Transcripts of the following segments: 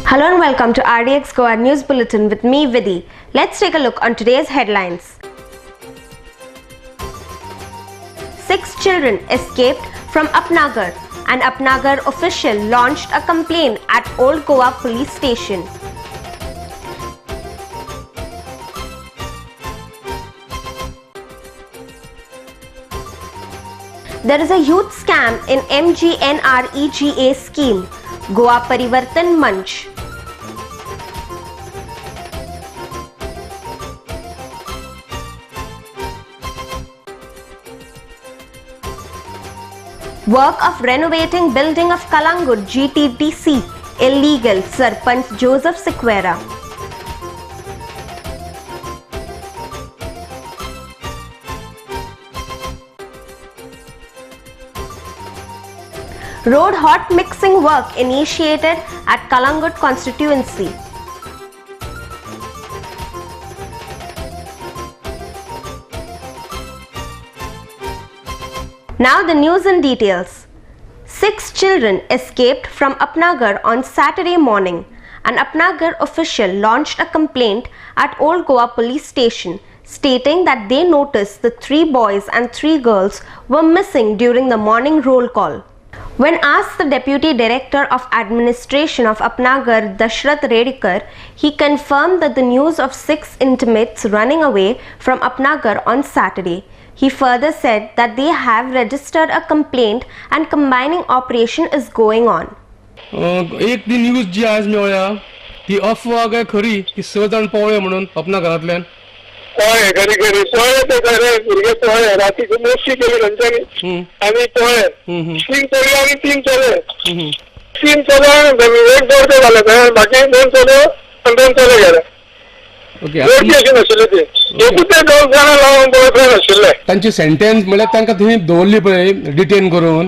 Hello and welcome to RDX Goa News Bulletin with me, Vidhi. Let's take a look on today's headlines. 6 children escaped from Upnagar. An Upnagar official launched a complaint at Old Goa Police Station. There is a huge scam in MGNREGA scheme. Goa Parivartan Manch. Work of renovating building of Kalangut GTDC illegal, Sarpanch Joseph Sequeira. Road hot mixing work initiated at Kalangut constituency. Now the news in details. 6 children escaped from Upnagar on Saturday morning. An Upnagar official launched a complaint at Old Goa Police Station stating that they noticed the 3 boys and 3 girls were missing during the morning roll call. When asked the Deputy Director of Administration of Upnagar, Dashrath Redikar, he confirmed that the news of 6 intimates running away from Upnagar on Saturday. He further said that they have registered a complaint and combining operation is going on. एक ती news जी आज मेळ्ळ्या ती अफवा काय खरी की 6 जाण पळ्ळे म्हणून अपनाघरातल्यान पळय खरी पळय ते खरे भुरगे पळय रातीची मोशी केली तांच्यानी आनी पळय 3 चली आनी 3 चले 3 चले एक दोरते जाले थंय बाकी 2 चले आनी 2 चले गेले. ओके नाशिल्ले ते एकूच ते 2 जाणां लावन बॉयफ्रेंड आशिल्ले. तांची सेंटेन्स म्हळ्यार तांकां थंय दवरली पळय डिटेन करून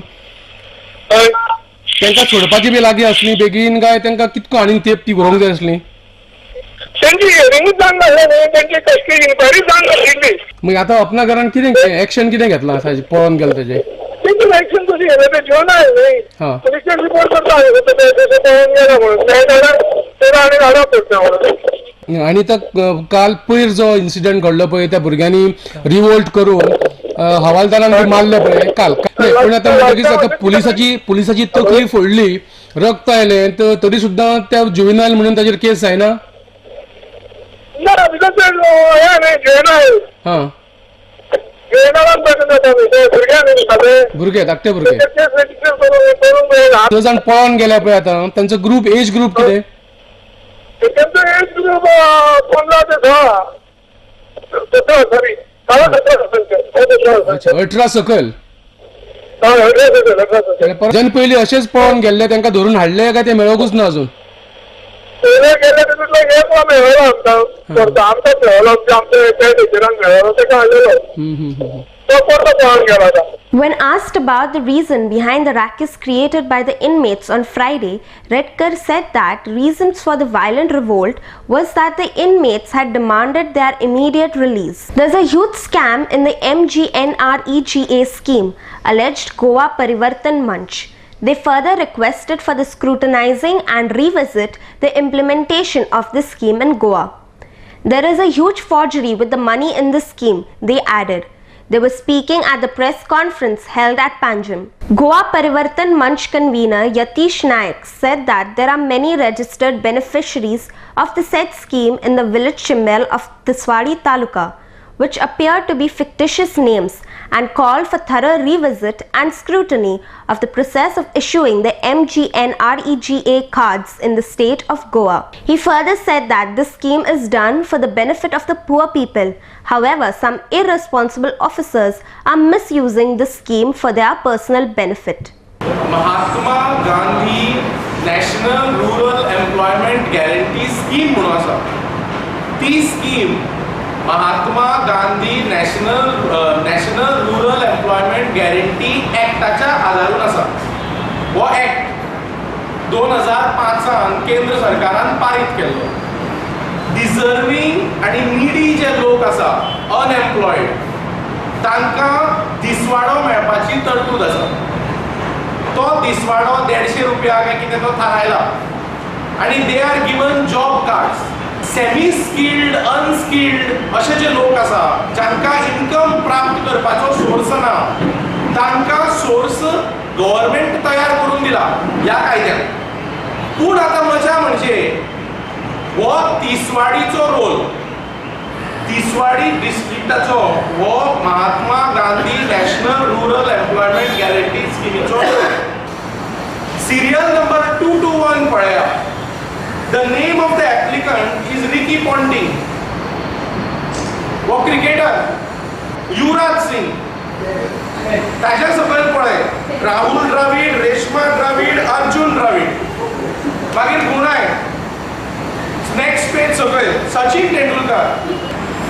तांकां सोडपाची बी लागीं आसली बेगीन काय तांकां कितको आनीक तेप ती व्हरूंक जाय आसली. त्यांची हियरिंगूच जावंक नासलें न्ही तेंची कस्टडी इन्क्वायरी जावंक नाशिल्ली. मग आतां अपनाघरान कितें एक्शन कितें घेतलां पळोवन गेलें ताजें तेंची एक्शन कशी घेतली ते जेवना न्ही पुलिसाक रिपोर्ट करता ते पळोवन गेला म्हणून ते जाल्यार तेरा आनी धाडप पडटा म्हणून. आणि काल पयर जो इन्सिडंट घडलो पळय त्या भुरग्यांनी रिवोल्ट करून हवालदारांक बी मारले पळय काल पूण आतां म्हणटकीच आतां पुलिसाची तकली फोडली रक्त आयलें तरी सुद्दां त्या जुवेनायल म्हणून ताचेर केस जायना. ना बिकॉज हे न्ही जुवेनायल जुवेनायलाक पळय जाता न्ही भुरगे न्ही सगळे भुरगे धाकटे भुरगे केस रजिस्टर करून मेळना. 2 जाण पळोवन गेल्या पळय आतां तांचो ग्रुप एज ग्रुप कितें त्यांचं एज ग्रुप 15 ते 16 सॉरी 18 सकयल. 18 जन पयलीं अशेंच पळोवन गेल्ले तांकां धरून हाडले काय ते मेळोकूच ना अजून. पयले गेले तितूंतलो एक मेळ्ळो आमकां आमकां मेळ्ळो आमच्या त्या टिचरांक मेळ्ळो ताका हाडलेलो तो परतो पळोवन गेलो आतां. When asked about the reason behind the ruckus created by the inmates on Friday, Redkar said that reasons for the violent revolt was that the inmates had demanded their immediate release. There's a huge scam in the MGNREGA scheme, alleged Goa Parivartan Manch. They further requested for the scrutinizing and revisit the implementation of the scheme in Goa. There is a huge forgery with the money in the scheme, they added. They were speaking at the press conference held at Panjim. Goa Parivartan Manch convener Yatish Naik said that there are many registered beneficiaries of the said scheme in the village Chimmel of Tiswadi Taluka, which appear to be fictitious names, and called for thorough revisit and scrutiny of the process of issuing the MGNREGA cards in the state of Goa. He further said that this scheme is done for the benefit of the poor people. However, some irresponsible officers are misusing this scheme for their personal benefit. Mahatma Gandhi National Rural Employment Guarantee Scheme म्हणून आसा. ती scheme Mahatma Gandhi national rural employment guarantee ॲक्टाच्या आदारून आसा. हो act 2005 केंद्र सरकारान पारीत केल्लो. डिजर्विंग आणि निडी जे लोक आसा अनएम्प्लॉयड तांकां दिसवाडो मेळपाची तरतूद आसा. तो दिसवाडो 150 रुपया काय कितें तो थारायला. आणि they are given job cards. Semi skilled, unskilled असे जे लोक आसा जांकां इन्कम प्राप्त करपाचो सोर्स ना, तांकां सोर्स गव्हर्नमेंट तयार करून दिला ह्या कायद्यान. पूण आतां मजा म्हणजे हो तिसवाडीचो रोल, तिसवाडी डिस्ट्रिक्टाचो हो Mahatma Gandhi national rural employment guarantee स्किमीचो सिरियल नंबर 221 पळया. The name of the applicant is Ricky Ponting. वो क्रिकेटर युवराज सिंग. ताच्या सकयल पळय राहुल द्रविड, रेशमा द्रविड, अर्जुन द्रविड. मागीर गुणाय नेक्स्ट पेज सकयल सचिन तेंडुलकर.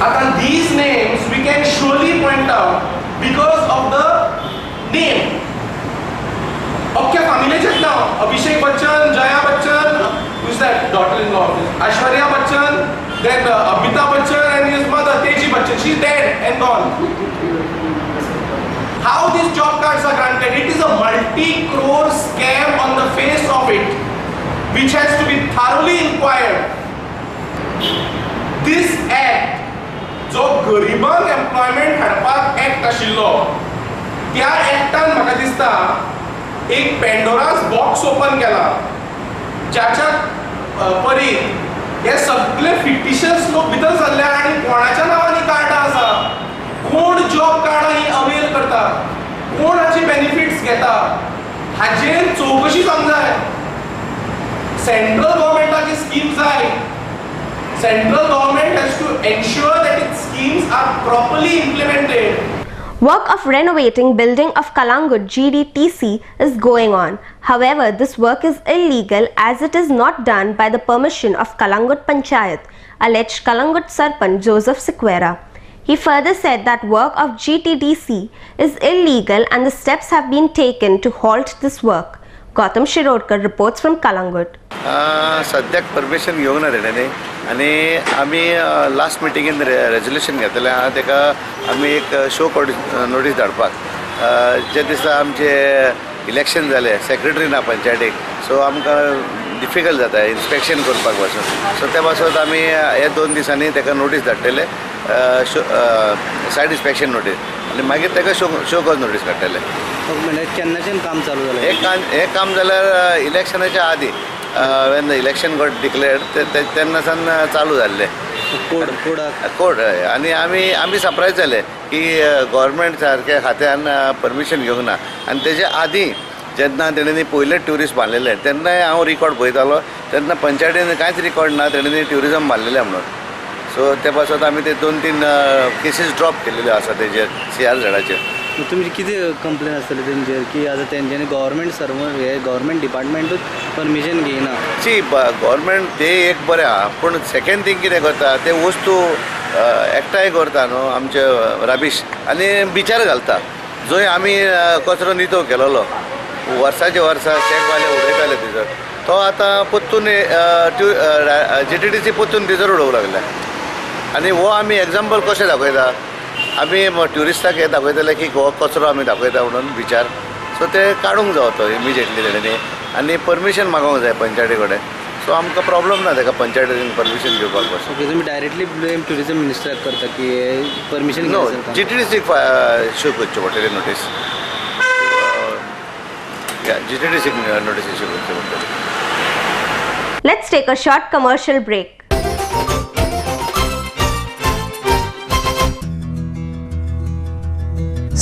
आता these names we can surely point out because of the name. अख्ख्या फॅमिलीचेच नाव Abhishek Bachchan, Jaya Bachchan, who's that daughter-in-law? Aishwarya Bachchan, then Amitabh Bachchan and his mother Teji Bachchan. She's dead and gone. How these job cards are granted? It is a multi-crore scam on the face of it, which has to be thoroughly inquired. This act, जो गरिबांक employment हाडपाक act आशिल्लो, त्या एक्टान म्हाका दिसता एक Pandora's box open केला, ज्याच्या परी हे सगळे फिक्टिशियस लोक भितर सरले आणि कोणाच्या नावांनी कार्डां आसा, कोण जॉब कार्डां ही अवेल करता, कोण हाची बेनिफिट्स घेता, हाचेर चौकशी जावंक जाय. सेंट्रल गव्हर्नमेंटाची स्कीम जाय. Central government has to ensure that its schemes are properly implemented. Work of renovating building of Kalangut GDTC is going on. However, this work is illegal as it is not done by the permission of Kalangut Panchayat, alleged Kalangut Sarpanch Joseph Sequeira. He further said that work of GTDC is illegal and the steps have been taken to halt this work. Gautam Shirodkar reports from Kalangut. सद्याक permission घेवंक ना तेणें आनी आमी last मिटिंगेन resolution घेतलें आहा तेका आमी एक शो नोटीस धाडपाक. जे दिसा आमचे इलेक्शन जालें सेक्रेटरी ना पंचायतीक, सो आमकां डिफिकल्ट जाता इन्स्पेक्शन करपाक वचून. सो त्या पासत आमी हे 2 दिसांनी तेका नोटीस धाडटले, सायड इन्स्पेक्शन नोटीस, आनी मागीर तेका शो कॉज नोटीस काडटले. म्हणजे केन्नाच्यान काम चालू जालें? हे काम जाल्यार इलेक्शनाच्या आदी when the election got declared तेन्नासान चालू जाल्ले कोड. आनी आमी सरप्रायज जाले की गव्हर्मेंट सारक्या खात्यान परमिशन घेवंक ना. आनी तेजे आदी जेन्ना तेणेंनी पयले ट्युरिस्ट बांदलेले तेन्नाय हांव रिकॉर्ड पळयतालो, तेन्ना पंचायतीन कांयच रिकॉर्ड ना तेणेंनी ट्युरिजम बांदलेले म्हणून. सो त्या पासत आमी ते 2-3 केसीस ड्रॉप केलेल्यो आसा तेजेर CRZाचेर. तुमची कितें कंप्लेन आसतली तेंचेर की आतां तेंच्यांनी गव्हर्मेंट सर्वंट हे गव्हर्मेंट डिपार्टमेंटूच परमिशन घेयना? सी गव्हर्मेंट ते एक बरें आहा, पूण सेकेंड थिंग कितें करता ते वस्तू एकठांय करता न्हू आमचे राबीश आनी बिचार घालता. जंय आमी कचरो नितळ केलोलो वर्साचे वर्सा चॅकवाले उडयताले थंयसर, तो आतां पोत्तून GTDC पोत्तून थंयसर उडोवंक लागला. आनी हो आमी एग्जाम्पल कशें दाखयता, आमी ट्युरिस्टाक हे दाखयतले की हो कचरो आमी दाखयता म्हणून बिचार. सो ते काडूंक जावो तो इमिजिएटली तेणेंनी आनी परमिशन मागोवंक जाय पंचायती कडेन. सो आमकां प्रॉब्लम ना ताका पंचायतीन परमिशन घेवपाक पासून. ओके, तुमी डायरेक्टली ब्लेम ट्युरिजम मिनिस्टराक करता की परमिशन नो GTDC इश्यू करचे पडटली नोटीस. GTDC नोटीस इश्यू करचे पडटली. Let's take a short commercial break.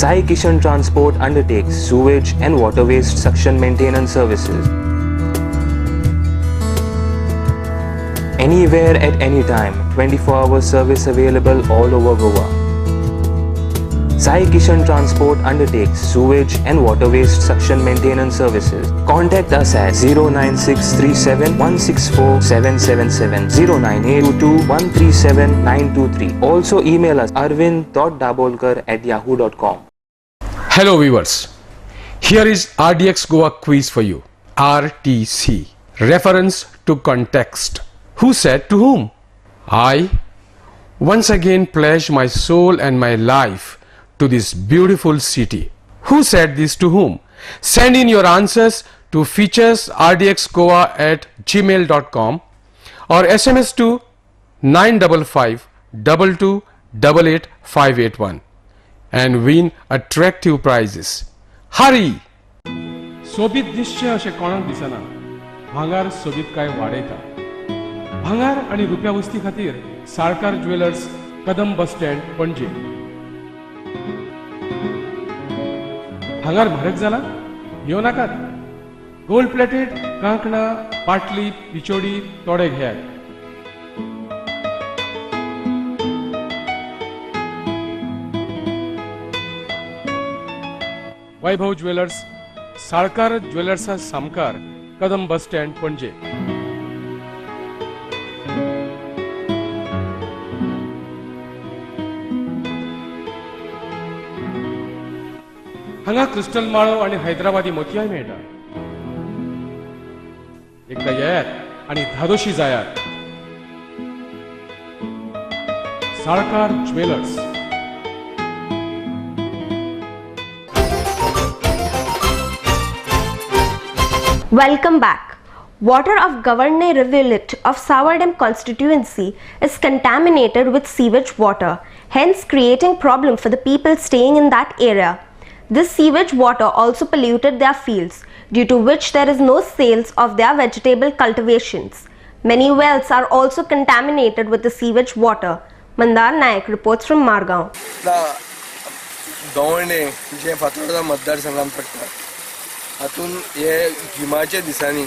Sai Kishan Transport undertakes sewage and water waste suction maintenance services. Anywhere at any time, 24-hour service available all over Goa. Sai Kishan Transport undertakes sewage and water waste suction maintenance services. Contact us at 09637164777, 09822137923. Also email us arvind.dabolkar@yahoo.com. Hello viewers, here is RDX Goa quiz for you. RTC, reference to context. Who said to whom? I once again pledge my soul and my life to this beautiful city. Who said this to whom? Send in your answers to featuresrdxgoa@gmail.com or SMS to 955 22 88581 and win attractive prizes. Hurry! सोबीत दिसचे अशें कोणाक दिसना. भांगार सोबीत काय वाडयता. भांगार आणि रुप्या वस्ती खातीर Salkar jewellers, Kadam bus stand, पणजे. भांगार म्हारग जाला? येवं नाकात. गोल्ड प्लेटेड कांकणां, पाटली, पिचोडी तोडे घेयात. वैभव ज्वेलर्स, साळकार ज्वेलर्सा सामकार, कदम बस स्टँड, पणजे. हांगा क्रिस्टल माळो आणि हैदराबादी मोतियाय मेळटा. एकदा येयात आणि धादोशी जायात. Salkar jewellers. Welcome back. Water of Governor Rivulet of Savardam constituency is contaminated with sewage water, hence creating problem for the people staying in that area. This sewage water also polluted their fields, due to which there is no sales of their vegetable cultivations. Many wells are also contaminated with the sewage water. Mandar Naik reports from Margaon. Davane जे फातोर्डा मतदारसंघात पडटा हातून हे गिमाच्या दिसांनी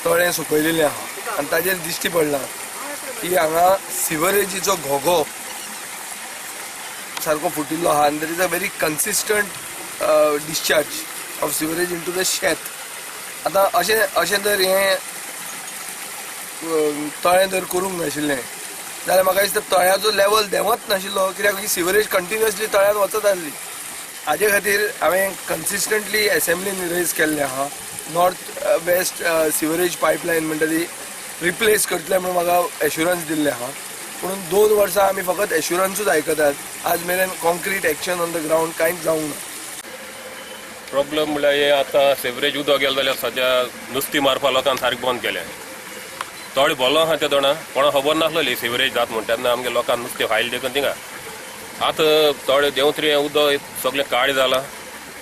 तळें सुकयलेलें आहा आनी ताजेर दिश्टी पडला की हांगा सिवरेजीचो घोगो सारको फुटिल्लो आहा आनी there is a very consistent discharge of sewerage into the शेत. आतां अशें जर हें तळें जर करूंक नाशिल्लें जाल्यार म्हाका दिसता तळ्याचो लेवल देंवच नाशिल्लो, कित्याक ही सिवरेज कंटिन्युअसली तळ्यांत वचत आसली. हाजे खातीर हांवें कन्सिस्टंटली असेंब्लीन रेज केल्लें आहा. नॉर्थ वेस्ट सिवरेज पायपलायन म्हणटा ती रिप्लेस करतले म्हणून म्हाका एश्युरन्स दिल्ले आहा. पूण 2 वर्सां आमी फकत एश्युरन्सूच आयकतात. आज मेरेन concrete action on the ground कांयच जावंक ना. प्रॉब्लम म्हळ्यार हे आतां सिवरेज उदक गेलें जाल्यार सद्या नुस्तीं मारपा लोकांक सारकें बंद केलें. थोडे बोलो आहा ते दोना कोणा खबर नासलेली सिवरेज जाता म्हण तेन्ना आमगे लोकांक नुस्तें फायल देखून थिंगा. आतां थोडे देंवतरी हें उदक सगळें काळ जालां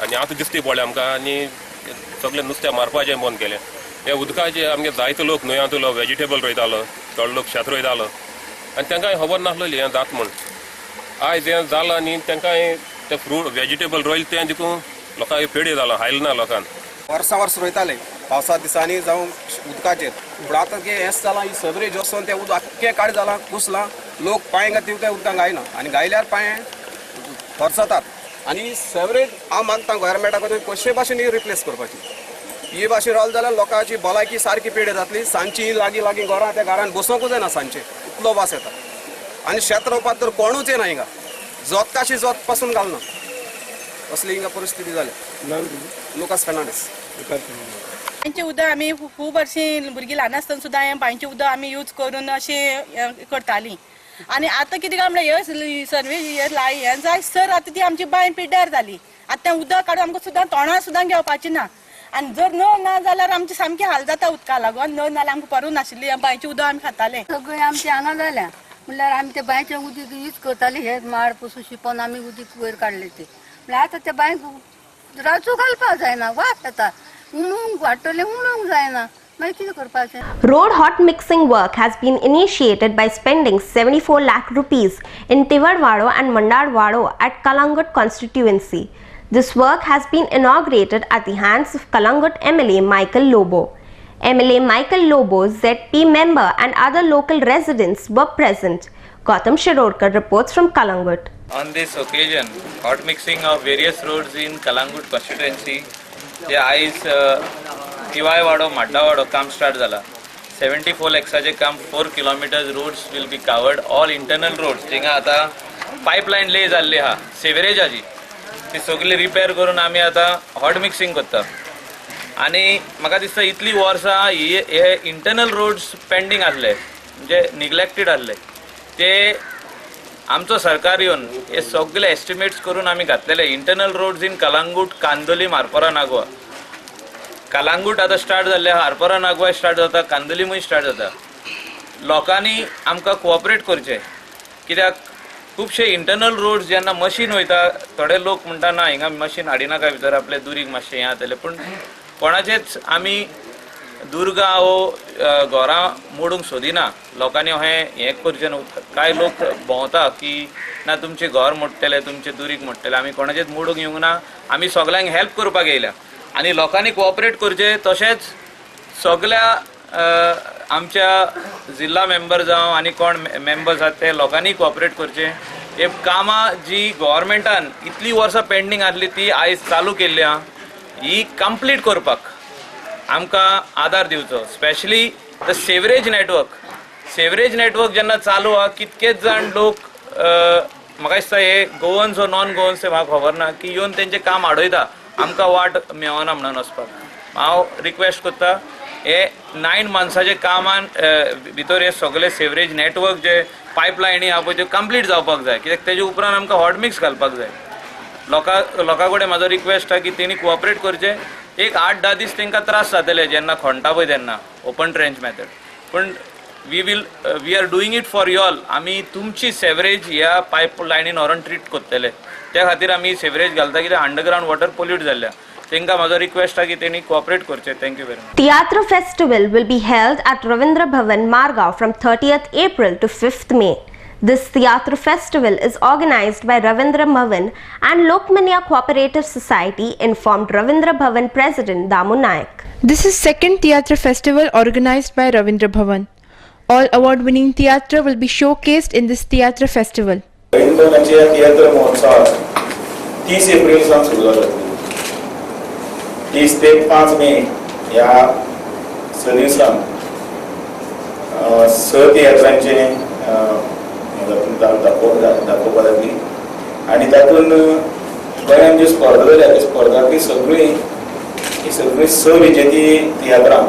आनी आतां दिसती पडलें आमकां आनी सगळें नुस्तें मारपाचें बंद केलें. हे उदकाचें आमगे जायतो लोक न्हंयांतलो वेजिटेबल रोयतालो, थोडे लोक शेत रोयतालो आनी तांकां खबर नासलेली हें जाता म्हण. आयज हें जालां आनी तांकां तें फ्रूट वेजिटेबल रोयलें तें देखून लोकांक पेडी जालां, हायल ना लोकांक. वर्सां वर्स रोयताले पावसा दिसांनी जावं उदकाचेर, पूण आतां हेंच जालां ही सगळेज वचून तें उदक आख्खें काड जालां, कुसलां. लोक पांय घातीव त्या उदकांत गायना आनी गायल्यार पांय खर्चतात. आनी सॅवरेज हांव मागता गोवोरमेंटा कडेन कशे भाशेन रिप्लेस करपाची. ही भाशेन रावली जाल्यार लोकांची भलायकी सारकी पेड जातली. सांजची लागीं लागीं घरां त्या घरान बसोंकूच जायना सांजचें, इतलो वास येता. आनी शेत रोवपाक तर कोणूच येना हिंगा, जोत काशी जोत पासून घालना, असली हिंगा परिस्थिती जाल्या. लुकास फेर्नांडीस. बांयचें उदक आमी खूब वर्शीं भुरगीं ल्हान आसतना सुद्दां हें बांयचें उदक आमी यूज करून अशें करतालीं. आनी आतां कितें काय म्हणल्यार हे सर्वे हें जाय सर आतां ती आमची बांय पिड्ड्यार जाली. आतां तें उदक काडून आमकां सुद्दां तोंडां सुद्दां घेवपाचें ना. आनी जर नळ ना जाल्यार आमचे सामकें हाल जाता उदका लागून. नळ नाल्यार आमकां परूं नाशिल्ली, बांयचें उदक आमी खाताले. सगळें आमचें हांगा जाल्या म्हणल्यार आमी तें बांयचें उदीक यूज करताले. हे माड पसून शिंपोन आमी उदीक वयर काडलें तें. म्हणल्यार आतां त्या बांयक राजू घालपाक जायना, वास येता. उमळूंक वाडटलें उमळूंक जायना. Road hot mixing work has been initiated by spending 74 lakh rupees in Tivadwado and Mandadwado at Kalangut constituency. This work has been inaugurated at the hands of Kalangut MLA Michael Lobo. MLA Michael Lobo, ZP member and other local residents were present. Gautam Shirorkar reports from Kalangut. On this occasion, hot mixing of various roads in Kalangut constituency, जे आयज टिवायवाडो माड्डावाडो काम start जाला. 74 लॅक्साचें काम 4 kilometres roads will be covered, all internal roads जिंगा आतां pipeline ले जाल्ली आहा सिवरेजाची, ती सगळी रिपेर करून आमी आतां हॉट मिक्सिंग करता. आनी म्हाका दिसता इतली वर्सां हे इंटरनल रोड्स पेंडींग आसले, म्हणजे निग्लेक्टेड आसले, ते आमचो सरकार येवन हे सगळे एस्टिमेट्स करून आमी घातलेले. Internal roads in Calangute, Candolim, Marpora, Nagoa Calangute आतां स्टार्ट जाल्ले, हारपरा नागवाय स्टार्ट जाता, कांदोलीमूय स्टार्ट जाता. लोकांनी आमकां कोऑपरेट करचें, कित्याक खुबशे इंटरनल रोड्स जेन्ना मशीन वयता, थोडे लोक म्हणटा ना हिंगा मशीन हाडिनाका भितर, आपले दुरीग मातशें हें जातलें. पूण कोणाचेच आमी दुर्गा वो घरां मोडूंक सोदिना. लोकांनी हें करचें न्हू. कांय लोक भोंवता की ना तुमचें घर मोडटलें, तुमचें दुरीग मोडटलें. आमी कोणाचेच मोडूंक येवंक ना. आमी सगल्यांक हेल्प करपाक येयल्या आनी लोकांनी कोऑपरेट करचें. तशेंच सगल्या आमच्या जिल्हा मेंबर जावं आनी कोण मेंबर्स आहात ते लोकांनी कोऑपरेट करचें. हे कामां जी गव्हर्मेंटान इतलीं वर्सां पेंडींग आसली ती आयज चालू केल्ली आहा, ही कंप्लीट करपाक आमकां आदार दिवचो. स्पेशली द सेवरेज नेटवर्क जेन्ना चालू आहा, कितकेच जाण लोक म्हाका दिसता हे गोवन्स वा नॉन गोवन्स ते म्हाका खबर ना की येवन तेंचें काम आडयता, आमकां वाट मेळना म्हणून वचपाक. हांव रिक्वेस्ट करता हे 9 मंथ्साचे कामान भितर हे सगळे सेवरेज नेटवर्क जे पायपलायनी आहा पळय त्यो कंप्लीट जावपाक जाय. कित्याक तेजे उपरांत आमकां हॉट मिक्स घालपाक जाय. लोकां कडेन म्हाजो रिक्वेस्ट आहा की तेणी कोऑपरेट करचें. एक 8-10 दीस तांकां त्रास जातले जेन्ना खणटा पळय तेन्ना ओपन ट्रेंच मेथड. पूण we are doing it for you all. आमी तुमची सेवरेज ह्या पायपलायनीन व्हरून ट्रीट करतले. त्या खातीर आमी सेवरेज घालता, कित्याक अंडरग्रावंड वॉटर पोल्यूट जाल्ल्या. तांकां म्हाजो रिक्वेस्ट आहा की तेणी कोऑपरेट करचें. Thank you very much. Theatra festival will be held at Ravindra Bhavan, Margao from 30th April to 5th May. This Theatra festival is organized by Ravindra Bhavan and Lokmanya Cooperative Society, informed Ravindra Bhavan President Damu Nayak. This is second Theatra festival organized by Ravindra Bhavan. All award-winning theatre will be showcased in this Theatra festival. रवींद्रनाथांच्या तियात्र महोत्सवात 30 April सावन सुरू जाता. 30 ते 5 मे ह्या 6 दिवसांक 6 तियात्रांचे दाखोवपाक लागली. आनी तातूंत गोंयांत ज्यो स्पर्धा जाल्या त्या स्पर्धांतली सगळीं 6 विजेती तियात्रां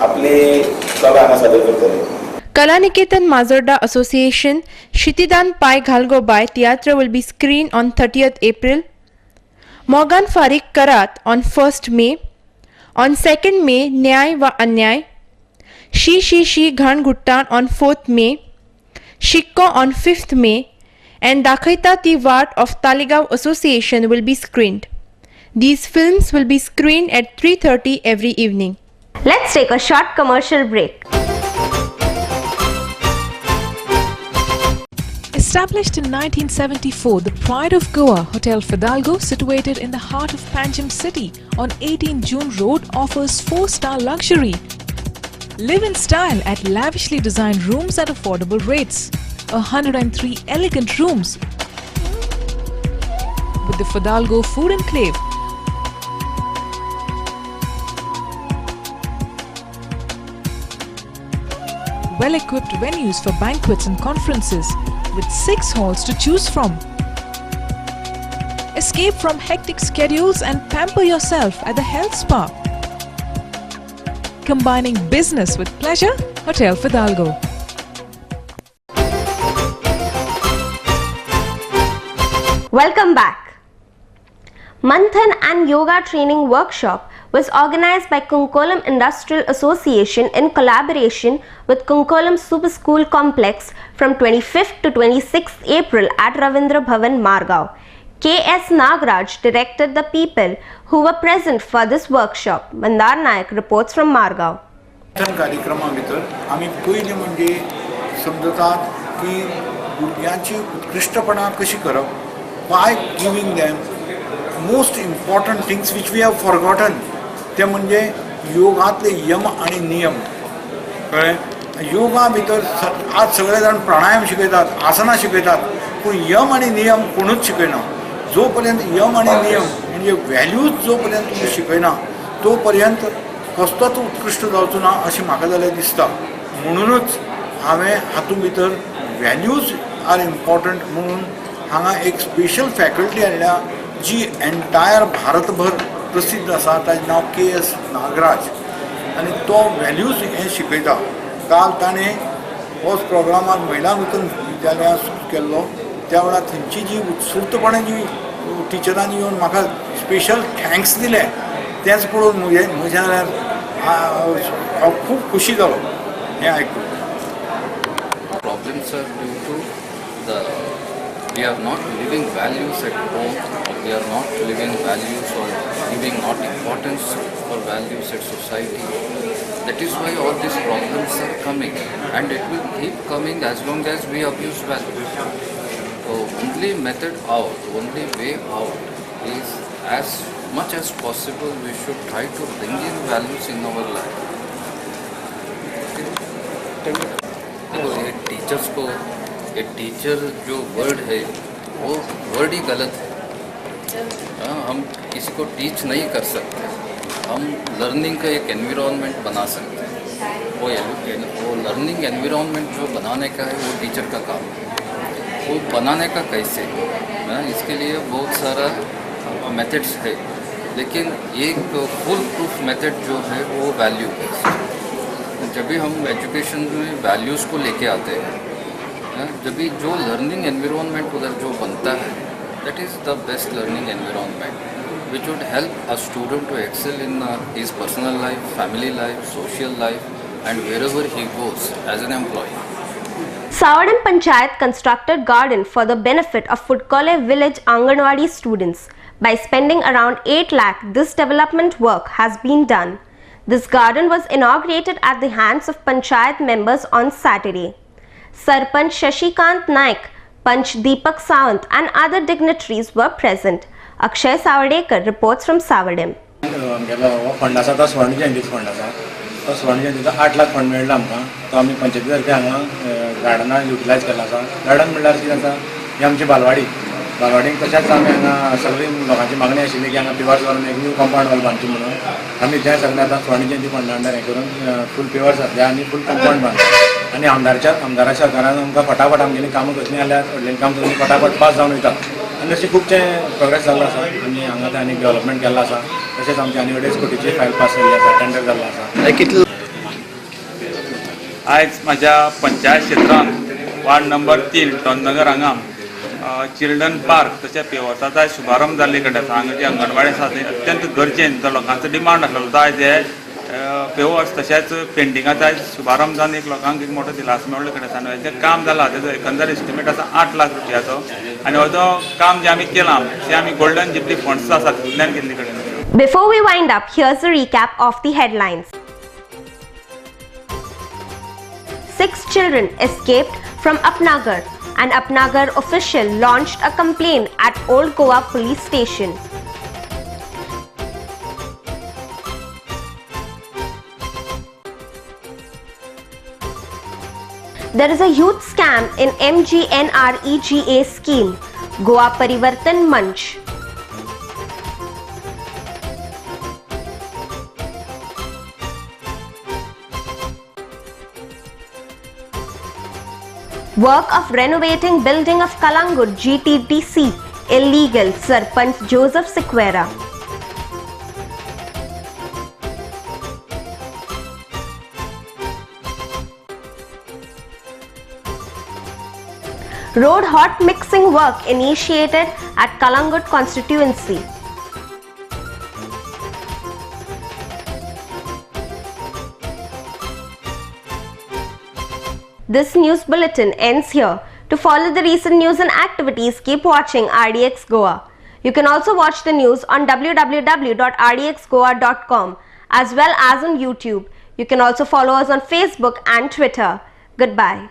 आपली कला हांगा सादर करतले. Kalaniketan Mazorda Association Shitidan Pai Ghalgobai Theatre will be screened on 30th April. Morgan Farik Karat on 1st May. On 2nd May, Nyay Va Anyay. Shi Ghan Guttan on 4th May. Shikko on 5th May. And Dakhaita Ti Vart of Taligaon Association will be screened. These films will be screened at 3:30 every evening. Let's take a short commercial break. Established in 1974, the Pride of Goa, Hotel Fidalgo, situated in the heart of Panjim city on 18 June Road, offers 4-star luxury. Live in style at lavishly designed rooms at affordable rates. 103 elegant rooms with the Fidalgo Food Enclave. Well-equipped venues for banquets and conferences, with 6 halls to choose from. Escape from hectic schedules and pamper yourself at the health spa. Combining business with pleasure, Hotel Fidalgo. Welcome back. Manthan and Yoga Training Workshop was organized by Kunkolam Industrial Association in collaboration with Kunkolam Super School Complex from 25th to 26th April at Ravindra Bhavan, Margao. K.S. Nagraj directed the people who were present for this workshop. Mandar Nayak reports from Margao. कार्यक्रमा भितर आमी पयली म्हणजे समजतात की भुरग्यांची उत्कृष्टपणा कशी करप. By giving them most important things which we have forgotten ते म्हणजे योगातले यम आणि नियम. कळ्ळें. योगा भितर आज सगळे जाण प्राणायाम शिकयतात, आसना शिकयतात, पूण यम आणि नियम कोणूच शिकयना. जो पर्यंत यम आणि नियम म्हणजे व्हॅल्यूज जो पर्यंत तुमी शिकयना तो पर्यंत कसलोच उत्कृश्ट जावचो ना अशें म्हाका जाल्यार दिसता. म्हणूनच हांवें हातूंत भितर व्हॅल्यूज आर इम्पॉर्टंट म्हणून हांगा एक स्पेशल फॅकल्टी हाडल्या जी एंटायर भारतभर प्रसिद्ध आसा. ताचें नांव K.S. नागराज आनी तो व्हॅल्यूज हें शिकयता. काल ताणें होच प्रोग्रामाक महिला नूतन विद्यालयात सुरू केल्लो. त्या वेळार थंयची जी उत्सुकपणे जी टिचरांनी येवन म्हाका स्पेशल थँक्स दिले तेच पळोवन म्हज्या हांव खूब खुशी जालो हें आयकून. Problems are due to we are not living values at home, or we are not living values or giving not importance for values at society. That is why all these problems are coming, and it will keep coming as long as we abuse values. So only method out, only way out is, as much as possible we should try to bring in values in our life. देखो ये teachers को, ये teacher जो word है वो word ही गलत है. हम किसी को टीच नहीं कर सकते, हम लर्निंग का एक एनवायरनमेंट बना सकते हैं. वो लर्निंग एनवायरनमेंट जो बनाने का है वो टीचर का काम है. वो बनाने का कैसे है, इसके लिए बहुत सारा मेथड्स है, लेकिन एक फुल प्रूफ मेथड जो है वो वैल्यू बेस्ड. जब भी हम एजुकेशन में वैल्यूज़ को लेके आते हैं, जब भी जो लर्निंग एनवायरनमेंट उधर जो बनता है, that is the best learning environment which would help a student to excel in his personal life, family life, social life, and wherever he goes as an employee. Sawadam Panchayat constructed garden for the benefit of Futkole village Anganwadi students. By spending around 8 lakh, this development work has been done. This garden was inaugurated at the hands of Panchayat members on Saturday. Sarpanch Shashikant Naik, Panch Deepak Sawant and other dignitaries were present. Akshay Savadekar reports from Sawadam. आमगेलो हो fund आसा तो स्वर्ण जयंतीचो fund आसा. तो स्वर्ण जयंतीचो 8 lakh fund मेळ्ळो आमकां. तो आमी पंचायती तर्फे हांगा गार्डनां युटिलायज केला आसा. गार्डन म्हणल्यार कितें आसा, ही आमची बालवाडीक तशेंच आमी हांगा सगळी लोकांची मागणी आशिल्ली की हांगा पिवर्स व्हरून एक न्यू कंपाउंड वॉल बांदची म्हणून. आमी तें सगळें आतां स्वर्ण जयंती फंडा अंडर हें करून फूल पिवर्स घातल्या आनी फूल कंपाउंड बांदला. आनी आमदाराच्या सहकारान आमकां फटाफट आमगेलीं कामां कसलीं जाल्यार व्हडलीं काम सगळीं फटाफट पास जावन वयता. आनी अशें खुबशे प्रोग्रेस जाल्लो आसा. आमी हांगा तें आनी डेव्हलपमेंट केल्लो आसा. तशेंच आमची आनी 2.5 कोटीची फायल पास जाल्ली आसा, टेंडर जाल्लो आसा. आयज म्हाज्या पंचायत क्षेत्रांत वार्ड नंबर 3 टोननगर हांगा चिल्ड्रन पार्क तशें पेवर्साचो शुभारंभ जाल्ले कडेन आसा. हांगा जी अंगणवाडी आसा ती अत्यंत गरजेन जो लोकांचो डिमांड आसलेलो तो आयज हे पेवर्स तशेंच पेंटिंगाचो आयज शुभारंभ जावन एक लोकांक एक मोठो दिलास मेळ्ळे कडेन आसा. आनी हेजें काम जालां, तेजो एकंदर एस्टिमेट आसा 8 लाख रुपयाचो. आनी हो जो काम जें आमी केलां तें आमी गोल्डन जुबली फंड्स आसा तितूंतल्यान केल्ले कडेन. Before we wind up, here's a recap of the headlines. 6 children escaped from Apnagar. An Apnagar official launched a complaint at Old Goa police station. There is a huge scam in MGNREGA scheme. Goa Parivartan Manch. Work of renovating building of Kalangut GTDC illegal, Sarpanch Joseph Sequeira. Road hot mixing work initiated at Kalangut constituency. This news bulletin ends here. To follow the recent news and activities, keep watching RDX Goa. You can also watch the news on www.rdxgoa.com as well as on YouTube. You can also follow us on Facebook and Twitter. Goodbye.